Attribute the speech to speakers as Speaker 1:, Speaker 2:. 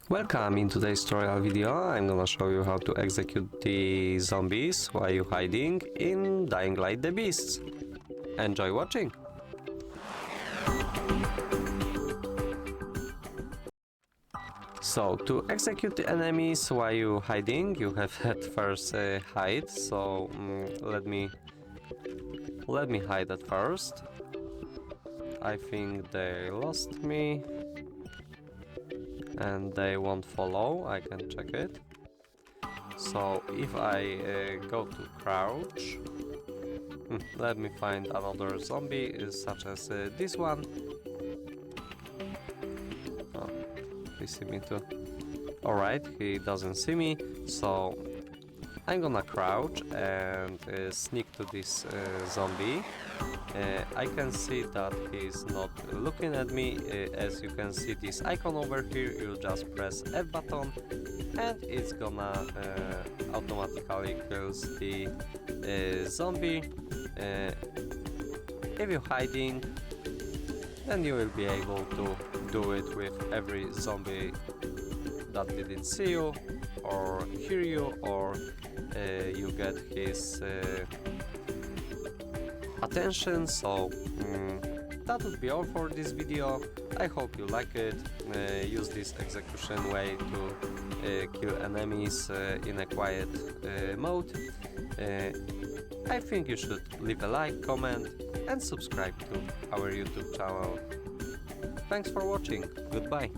Speaker 1: Welcome. In today's tutorial video I'm gonna show you how to execute the zombies while you hiding in Dying Light the Beasts. Enjoy watching! So to execute the enemies while you hiding you have at first hide, so let me hide at first. I think they lost me and they won't follow. I can check it. So if I go to crouch, let me find another zombie such as this one. Oh, he see me too. Alright, he doesn't see me, so I'm gonna crouch and sneak to this zombie. I can see that he's not looking at me. As you can see this icon over here, you just press F button and it's gonna automatically kills the zombie. If you're hiding, then you will be able to do it with every zombie that didn't see you or hear you, or you get his attention. So that would be all for this video. I hope you like it. Use this execution way to kill enemies in a quiet mode. I think you should leave a like, comment and subscribe to our YouTube channel. Thanks for watching. Goodbye.